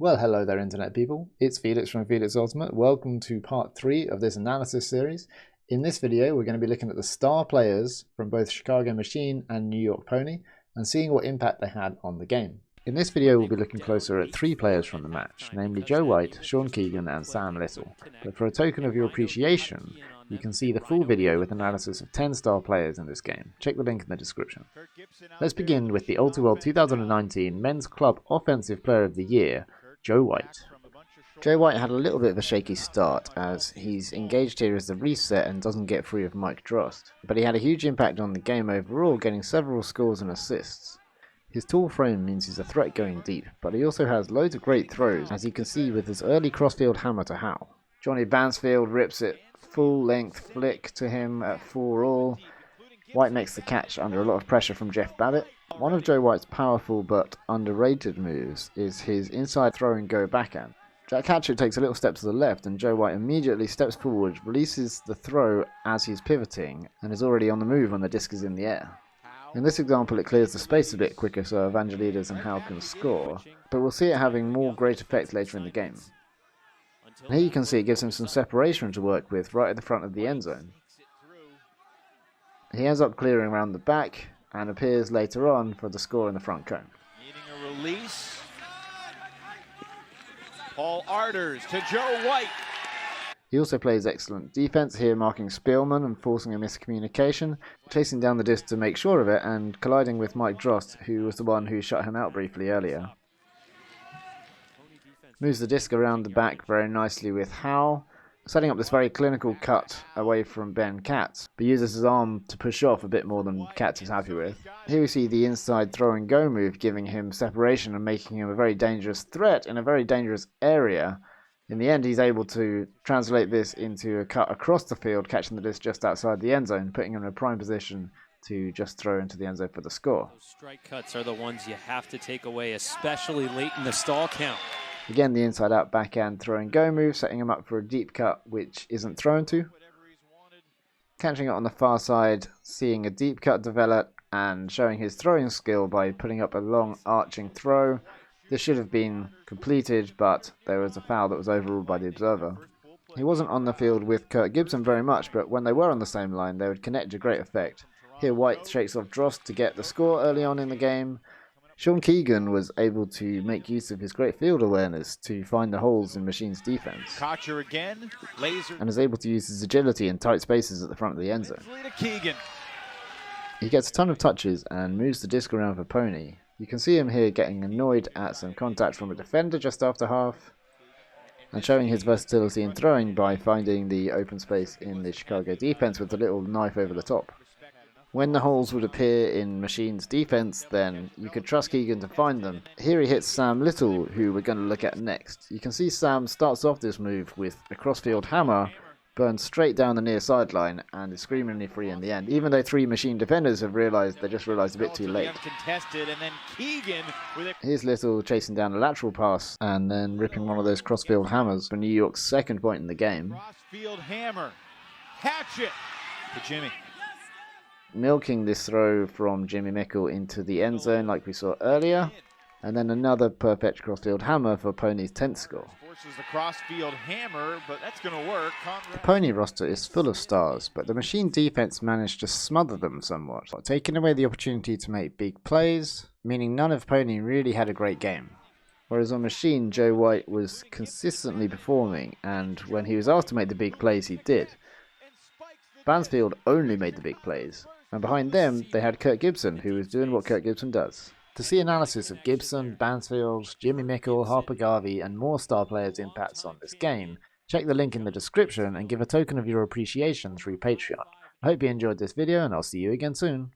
Well, hello there internet people, it's Felix from Felix Ultimate. Welcome to part 3 of this analysis series. In this video we're going to be looking at the star players from both Chicago Machine and New York PoNY and seeing what impact they had on the game. In this video we'll be looking closer at 3 players from the match, namely Joe White, Sean Keegan and Sam Little. But for a token of your appreciation, you can see the full video with analysis of 10 star players in this game. Check the link in the description. Let's begin with the UltiWorld 2019 Men's Club Offensive Player of the Year, Joe White. Joe White had a little bit of a shaky start as he's engaged here as the reset and doesn't get free of Mike Drost, but he had a huge impact on the game overall, getting several scores and assists. His tall frame means he's a threat going deep, but he also has loads of great throws, as you can see with his early crossfield hammer to Howe. Johnny Bansfield rips it full length flick to him at 4-all. White makes the catch under a lot of pressure from Jeff Babbitt. One of Joe White's powerful but underrated moves is his inside throw and go backhand. Jack Hatchett takes a little step to the left and Joe White immediately steps forward, releases the throw as he's pivoting and is already on the move when the disc is in the air. In this example it clears the space a bit quicker so Evangelides and Howe can score, but we'll see it having more great effect later in the game. And here you can see it gives him some separation to work with right at the front of the end zone. He ends up clearing around the back and appears later on for the score in the front cone. Needing a release. Paul Arders to Joe White. He also plays excellent defense here, marking Spielman and forcing a miscommunication, chasing down the disc to make sure of it and colliding with Mike Drost, who was the one who shut him out briefly earlier. Moves the disc around the back very nicely with Howe, setting up this very clinical cut away from Ben Katz, but uses his arm to push off a bit more than Katz is happy with. Here we see the inside throw and go move giving him separation and making him a very dangerous threat in a very dangerous area. In the end he's able to translate this into a cut across the field, catching the disc just outside the end zone, putting him in a prime position to just throw into the end zone for the score. Those strike cuts are the ones you have to take away, especially late in the stall count. Again, the inside out backhand throw and go move, setting him up for a deep cut which isn't thrown to. Catching it on the far side, seeing a deep cut develop and showing his throwing skill by putting up a long arching throw. This should have been completed, but there was a foul that was overruled by the observer. He wasn't on the field with Kurt Gibson very much, but when they were on the same line they would connect to great effect. Here White shakes off Drost to get the score early on in the game. Sean Keegan was able to make use of his great field awareness to find the holes in Machine's defense. Kocher again, laser. And is able to use his agility in tight spaces at the front of the end zone. Keegan. He gets a ton of touches and moves the disc around for PoNY. You can see him here getting annoyed at some contact from a defender just after half, and showing his versatility in throwing by finding the open space in the Chicago defense with a little knife over the top. When the holes would appear in Machine's defense, then you could trust Keegan to find them. Here he hits Sam Little, who we're going to look at next. You can see Sam starts off this move with a crossfield hammer, burns straight down the near sideline, and is screamingly free in the end. Even though 3 Machine defenders have realised, they just realised a bit too late. Here's Little chasing down a lateral pass, and then ripping one of those crossfield hammers for New York's second point in the game. Crossfield hammer. Hatchet to Jimmy. Milking this throw from Jimmy Mickle into the end zone like we saw earlier, and then another perfect crossfield hammer for PoNY's 10th score. Forces the crossfield hammer, but that's going to work. The PoNY roster is full of stars, but the Machine defense managed to smother them somewhat, taking away the opportunity to make big plays, meaning none of PoNY really had a great game. Whereas on Machine, Joe White was consistently performing, and when he was asked to make the big plays, he did. Bansfield only made the big plays. And behind them, they had Kurt Gibson, who was doing what Kurt Gibson does. To see analysis of Gibson, Bansfield, Jimmy Mickle, Harper Garvey, and more star players' impacts on this game, check the link in the description and give a token of your appreciation through Patreon. I hope you enjoyed this video, and I'll see you again soon.